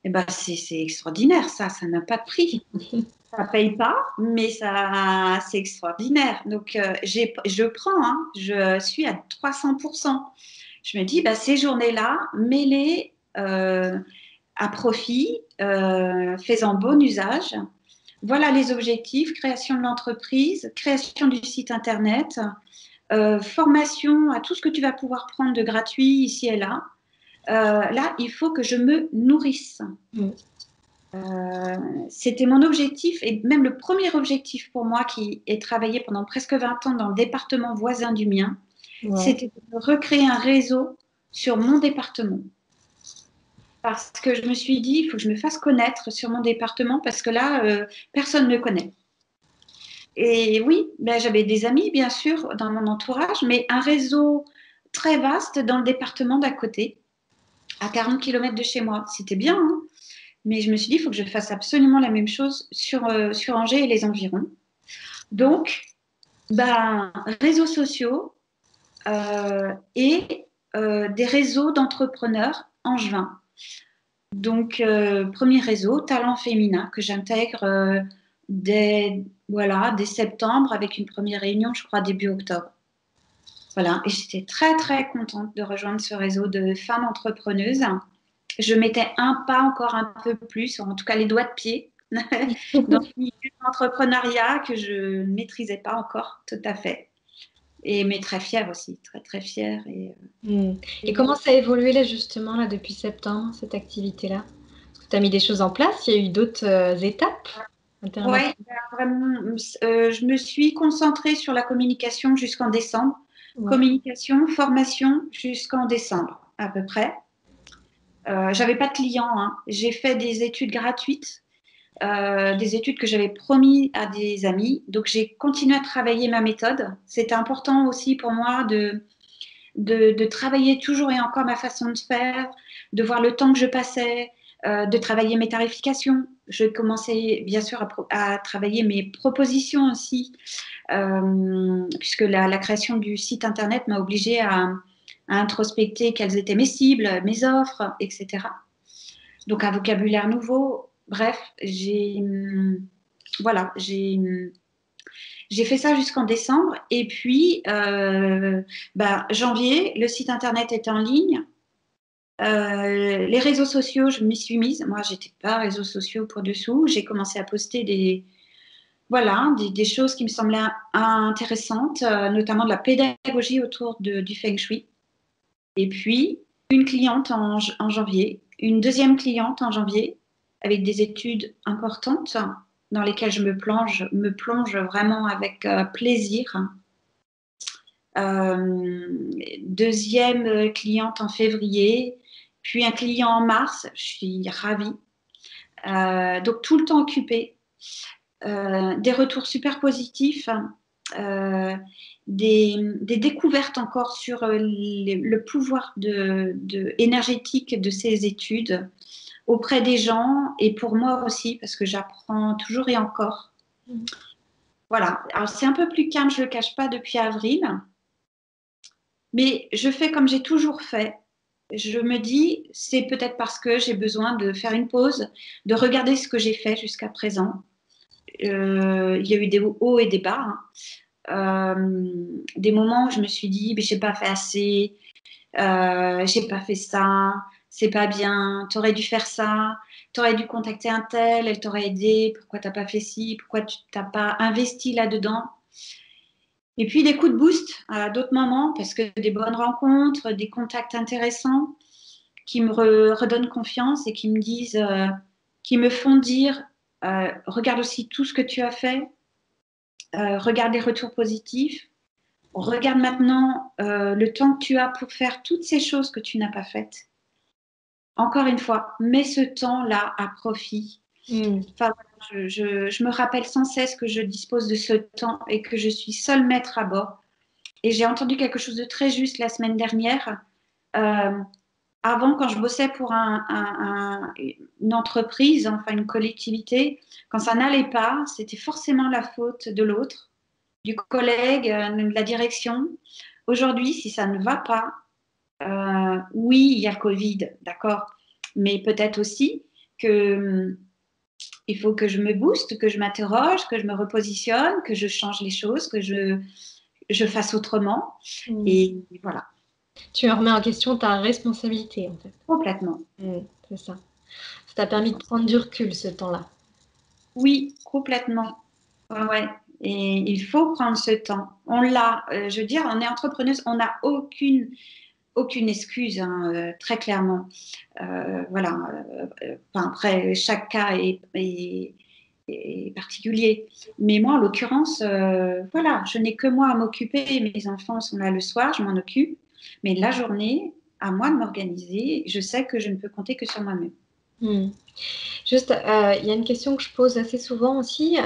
Et ben, c'est extraordinaire, ça n'a pas de prix. Ça paye pas, mais ça, c'est extraordinaire. Donc, je prends, hein, je suis à 300%. Je me dis, bah, ces journées-là, mets-les à profit, fais-en bon usage. Voilà les objectifs, création de l'entreprise, création du site internet, formation à tout ce que tu vas pouvoir prendre de gratuit ici et là. Là, il faut que je me nourrisse. C'était mon objectif et même le premier objectif pour moi qui est travaillé pendant presque 20 ans dans le département voisin du mien, c'était de recréer un réseau sur mon département. Parce que je me suis dit, il faut que je me fasse connaître sur mon département parce que là, personne ne me connaît. Et oui, ben, j'avais des amis, bien sûr, dans mon entourage, mais un réseau très vaste dans le département d'à côté, à 40 km de chez moi. C'était bien, hein, mais je me suis dit, il faut que je fasse absolument la même chose sur Angers et les environs. Donc, ben, réseaux sociaux et des réseaux d'entrepreneurs angevins. Donc, premier réseau, Talent Féminin, que j'intègre dès septembre avec une première réunion, je crois, début octobre. Voilà, et j'étais très, très contente de rejoindre ce réseau de femmes entrepreneuses. Je mettais un pas encore un peu plus, en tout cas les doigts de pied, dans le milieu de l'entrepreneuriat que je ne maîtrisais pas encore tout à fait. Mais très fière aussi, très, très fière. Et comment ça a évolué là justement là depuis septembre, cette activité-là? Est-ce que tu as mis des choses en place? Il y a eu d'autres étapes Oui, intermédiaires? vraiment, je me suis concentrée sur la communication jusqu'en décembre. Ouais. Communication, formation jusqu'en décembre à peu près. J'avais pas de clients, hein. J'ai fait des études gratuites, des études que j'avais promis à des amis. Donc j'ai continué à travailler ma méthode. C'était important aussi pour moi de travailler toujours et encore ma façon de faire, de voir le temps que je passais, de travailler mes tarifications. Je commençais bien sûr à travailler mes propositions aussi, puisque la création du site internet m'a obligée à introspecter quelles étaient mes cibles, mes offres, etc. Donc un vocabulaire nouveau. Bref, voilà, j'ai fait ça jusqu'en décembre et puis janvier, le site internet était en ligne. Les réseaux sociaux, je m'y suis mise. Moi, j'étais pas réseaux sociaux pour dessous. J'ai commencé à poster des choses qui me semblaient intéressantes, notamment de la pédagogie autour du Feng Shui. Et puis, une cliente en janvier, une deuxième cliente en janvier, avec des études importantes dans lesquelles je me plonge vraiment avec plaisir. Deuxième cliente en février, puis un client en mars. Je suis ravie. Donc, tout le temps occupée. Des retours super positifs, des découvertes encore sur le pouvoir énergétique de ces études auprès des gens et pour moi aussi, parce que j'apprends toujours et encore. Voilà, alors c'est un peu plus calme, je ne le cache pas, depuis avril, mais je fais comme j'ai toujours fait. Je me dis, c'est peut-être parce que j'ai besoin de faire une pause, de regarder ce que j'ai fait jusqu'à présent. Il y a eu des hauts et des bas, des moments où je me suis dit, mais j'ai pas fait assez, j'ai pas fait ça, c'est pas bien, t'aurais dû faire ça, t'aurais dû contacter un tel, elle t'aurait aidé, pourquoi t'as pas fait ci, pourquoi tu t'as pas investi là-dedans. Et puis des coups de boost à d'autres moments, parce que des bonnes rencontres, des contacts intéressants qui me redonnent confiance et qui me disent, qui me font dire, regarde aussi tout ce que tu as fait, regarde les retours positifs, regarde maintenant le temps que tu as pour faire toutes ces choses que tu n'as pas faites. Encore une fois, mets ce temps-là à profit. Enfin, je me rappelle sans cesse que je dispose de ce temps et que je suis seule maître à bord. Et j'ai entendu quelque chose de très juste la semaine dernière. Euh, Avant, quand je bossais pour une entreprise, enfin une collectivité, quand ça n'allait pas, c'était forcément la faute de l'autre, du collègue, de la direction. Aujourd'hui, si ça ne va pas, oui, il y a le Covid, d'accord, mais peut-être aussi que il faut que je me booste, que je m'interroge, que je me repositionne, que je change les choses, que je fasse autrement. Et voilà. Tu remets en question ta responsabilité, en fait. Complètement. C'est ça. Ça t'a permis de prendre du recul ce temps-là. Oui, complètement. Ouais, ouais. Et il faut prendre ce temps. On l'a, je veux dire, on est entrepreneuse, on n'a aucune excuse, hein, très clairement. Voilà. Enfin, après, chaque cas est particulier. Mais moi, en l'occurrence, voilà, je n'ai que moi à m'occuper. Mes enfants sont là le soir, je m'en occupe. Mais la journée, à moi de m'organiser. Je sais que je ne peux compter que sur moi-même. Juste, il y a une question que je pose assez souvent aussi,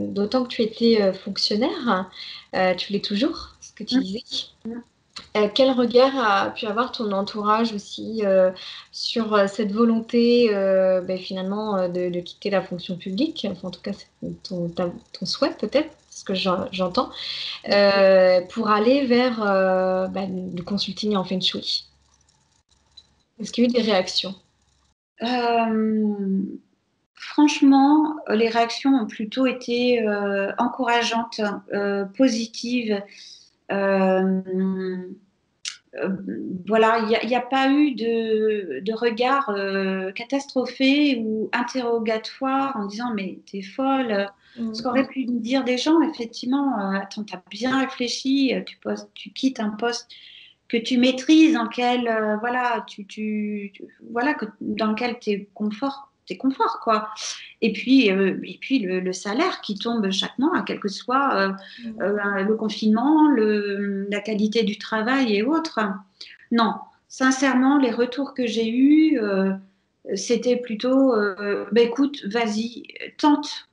d'autant que tu étais fonctionnaire, tu l'es toujours, ce que tu disais. Quel regard a pu avoir ton entourage aussi sur cette volonté finalement de quitter la fonction publique, enfin, en tout cas c'est ton souhait peut-être, ce que j'entends, pour aller vers du consulting en Feng Shui. Est-ce qu'il y a eu des réactions? Franchement, les réactions ont plutôt été encourageantes, positives. Euh, voilà, il n'y a pas eu de regard catastrophé ou interrogatoire en disant mais t'es folle. Ce qu'auraient pu me dire des gens, effectivement, attends, t'as bien réfléchi, tu quittes un poste que tu maîtrises, dans lequel, voilà, voilà, dans lequel t'es confort, quoi. Et puis le salaire qui tombe chaque mois, quel que soit le confinement, la qualité du travail et autres. Non, sincèrement, les retours que j'ai eus, c'était plutôt, bah, écoute, vas-y, tente.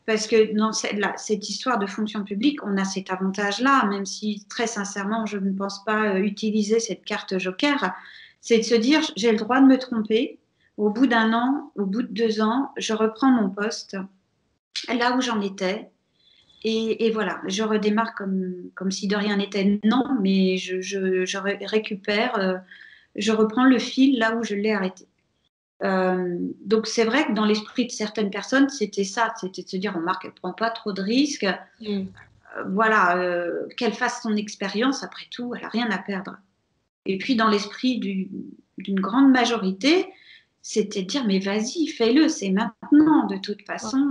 Parce que dans cette histoire de fonction publique, on a cet avantage-là, même si très sincèrement, je ne pense pas utiliser cette carte joker, c'est de se dire, j'ai le droit de me tromper. Au bout d'un an, au bout de 2 ans, je reprends mon poste là où j'en étais. Et voilà, je redémarre comme si de rien n'était. Non, mais je récupère, je reprends le fil là où je l'ai arrêté. Donc c'est vrai que dans l'esprit de certaines personnes, c'était ça, c'était de se dire, remarque, elle ne prend pas trop de risques. Voilà, qu'elle fasse son expérience, après tout, elle n'a rien à perdre. Et puis dans l'esprit d'une grande majorité, c'était de dire mais vas-y, fais-le, c'est maintenant. De toute façon,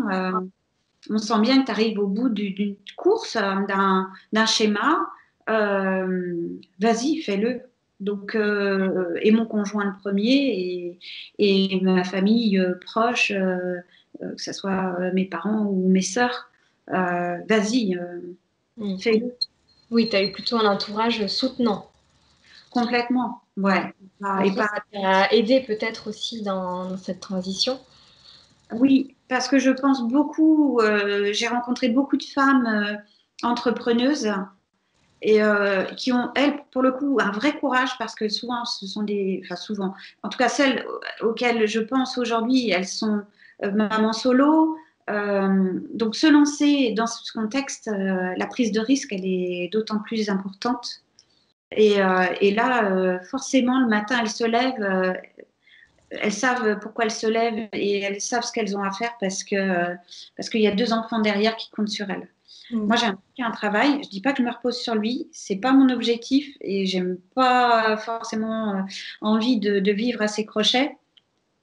on sent bien que tu arrives au bout d'une course, d'un schéma. Vas-y, fais-le. Donc, et mon conjoint le premier, et ma famille proche, que ce soit mes parents ou mes sœurs, vas-y, fais-le. Oui, tu as eu plutôt un entourage soutenant. Complètement, ouais. Donc Et ça, pas, ça t'a aidé peut-être aussi dans cette transition. oui, parce que je pense beaucoup, j'ai rencontré beaucoup de femmes entrepreneuses et qui ont, elles, pour le coup, un vrai courage parce que souvent, ce sont enfin souvent, en tout cas celles auxquelles je pense aujourd'hui, elles sont mamans solo. Donc se lancer dans ce contexte, la prise de risque, elle est d'autant plus importante. Et là, forcément, le matin, elles se lèvent, elles savent pourquoi elles se lèvent et elles savent ce qu'elles ont à faire parce qu'il y a 2 enfants derrière qui comptent sur elles. Moi, j'ai un travail. Je dis pas que je me repose sur lui. C'est pas mon objectif et j'aime pas forcément envie de vivre à ses crochets.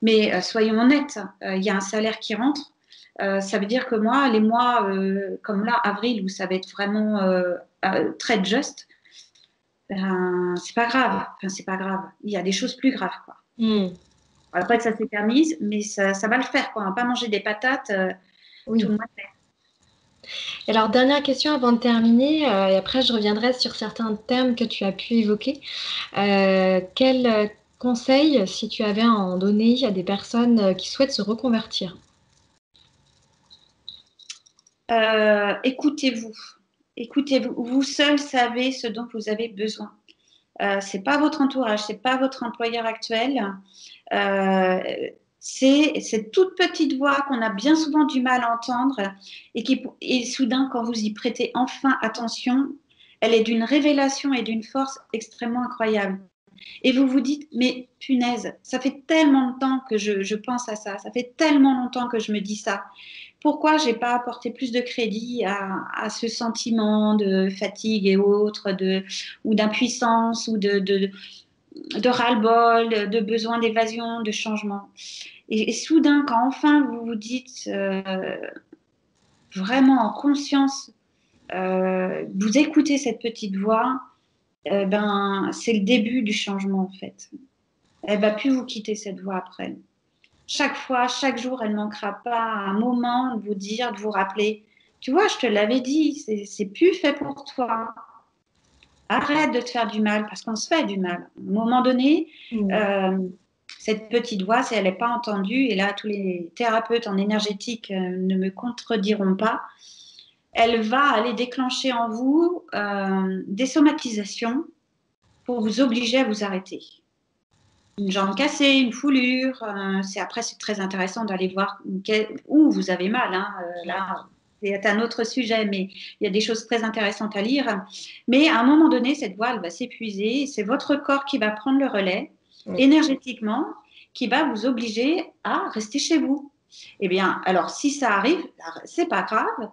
Mais soyons honnêtes, il y a un salaire qui rentre. Ça veut dire que moi, les mois comme là, avril, où ça va être vraiment très juste, ben, c'est pas grave. Enfin, c'est pas grave. Il y a des choses plus graves, quoi. Après que ça s'éternise, mais ça va le faire, quoi. On va pas manger des patates tout Oui. le mois. Et alors, dernière question avant de terminer, et après je reviendrai sur certains termes que tu as pu évoquer. Quel conseil, si tu avais à en donner à des personnes qui souhaitent se reconvertir? Écoutez-vous. Écoutez-vous. Vous seul savez ce dont vous avez besoin. C'est pas votre entourage, c'est pas votre employeur actuel. Euh, c'est cette toute petite voix qu'on a bien souvent du mal à entendre et soudain, quand vous y prêtez enfin attention, elle est d'une révélation et d'une force extrêmement incroyable. Et vous vous dites, mais punaise, ça fait tellement de temps que je pense à ça, ça fait tellement longtemps que je me dis ça. Pourquoi j'ai pas apporté plus de crédit à ce sentiment de fatigue et autres, ou d'impuissance, ou de ras-le-bol, de besoin d'évasion, de changement. Et soudain, quand enfin vous vous dites vraiment en conscience, vous écoutez cette petite voix, ben, c'est le début du changement en fait. Elle va plus vous quitter cette voix après. Chaque fois, chaque jour, elle ne manquera pas à un moment de vous dire, de vous rappeler, tu vois, je te l'avais dit, c'est plus fait pour toi. Arrête de te faire du mal, parce qu'on se fait du mal. À un moment donné, euh, cette petite voix, si elle n'est pas entendue, et là, tous les thérapeutes en énergétique ne me contrediront pas, elle va aller déclencher en vous des somatisations pour vous obliger à vous arrêter. Une jambe cassée, une foulure, après c'est très intéressant d'aller voir où vous avez mal. Hein, là, c'est un autre sujet, mais il y a des choses très intéressantes à lire. Mais à un moment donné, cette voie, elle va s'épuiser. C'est votre corps qui va prendre le relais énergétiquement, qui va vous obliger à rester chez vous. Eh bien, alors si ça arrive, c'est pas grave,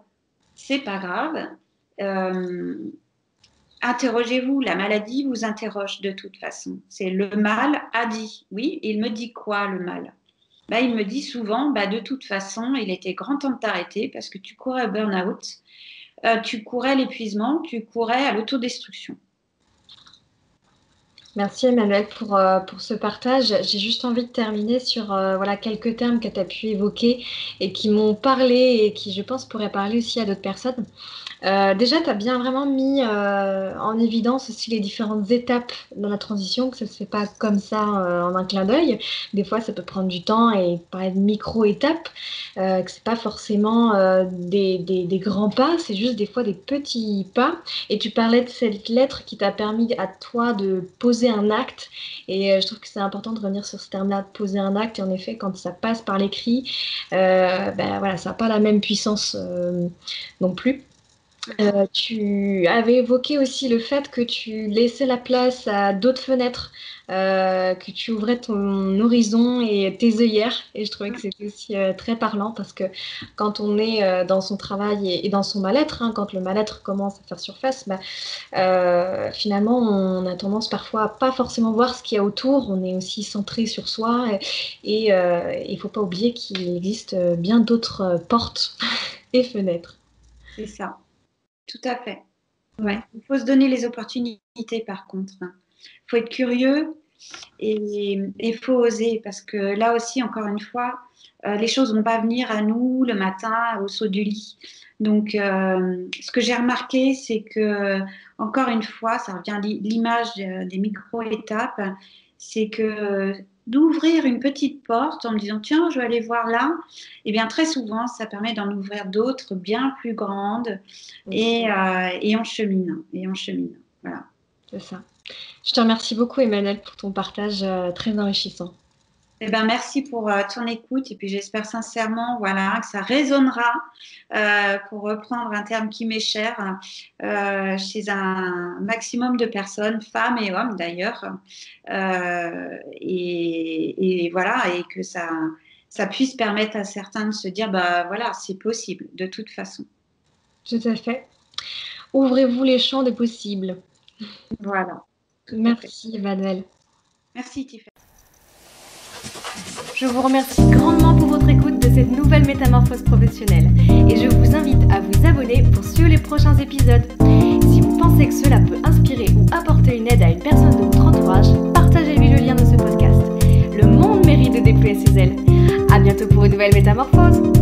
c'est pas grave. Interrogez-vous, la maladie vous interroge de toute façon. C'est le mal a dit. Oui, il me dit quoi le mal? Ben, il me dit souvent, de toute façon, il était grand temps de t'arrêter parce que tu courais au burn-out, tu courais à l'épuisement, tu courais à l'autodestruction. Merci Emmanuel pour ce partage. J'ai juste envie de terminer sur voilà, quelques termes que tu as pu évoquer et qui m'ont parlé et qui, je pense, pourraient parler aussi à d'autres personnes. Déjà, tu as bien vraiment mis en évidence aussi les différentes étapes dans la transition, que ça ne se fait pas comme ça en un clin d'œil. Des fois, ça peut prendre du temps et parler de micro-étapes, que c'est pas forcément des grands pas, c'est juste des fois des petits pas. Et tu parlais de cette lettre qui t'a permis à toi de poser un acte. Et je trouve que c'est important de revenir sur ce terme-là, de poser un acte. Et en effet, quand ça passe par l'écrit, voilà, ça n'a pas la même puissance non plus. Tu avais évoqué aussi le fait que tu laissais la place à d'autres fenêtres, que tu ouvrais ton horizon et tes œillères. Et je trouvais que c'était aussi très parlant parce que quand on est dans son travail et dans son mal-être, hein, quand le mal-être commence à faire surface, bah, finalement, on a tendance parfois à pas forcément voir ce qu'il y a autour. On est aussi centré sur soi et il faut pas oublier qu'il existe bien d'autres portes et fenêtres. C'est ça, tout à fait. Ouais. Ouais. Il faut se donner les opportunités par contre. Il faut être curieux et il faut oser parce que là aussi, encore une fois, les choses ne vont pas venir à nous le matin au saut du lit. Donc, ce que j'ai remarqué, c'est que, encore une fois, ça revient à l'image des micro-étapes, c'est que d'ouvrir une petite porte en me disant, tiens, je vais aller voir là, et bien très souvent, ça permet d'en ouvrir d'autres bien plus grandes et on chemine, et on chemine. Voilà. C'est ça. Je te remercie beaucoup, Emmanuel, pour ton partage très enrichissant. Eh ben, merci pour ton écoute et puis j'espère sincèrement voilà, que ça résonnera, pour reprendre un terme qui m'est cher, chez un maximum de personnes, femmes et hommes d'ailleurs, et voilà, et que ça puisse permettre à certains de se dire, bah voilà, c'est possible de toute façon. Tout à fait. Ouvrez-vous les champs des possibles. Voilà, tout à fait. Merci, Emmanuel. Merci Tiffany. Je vous remercie grandement pour votre écoute de cette nouvelle métamorphose professionnelle et je vous invite à vous abonner pour suivre les prochains épisodes. Si vous pensez que cela peut inspirer ou apporter une aide à une personne de votre entourage, partagez-lui le lien de ce podcast. Le monde mérite de déployer ses ailes. À bientôt pour une nouvelle métamorphose.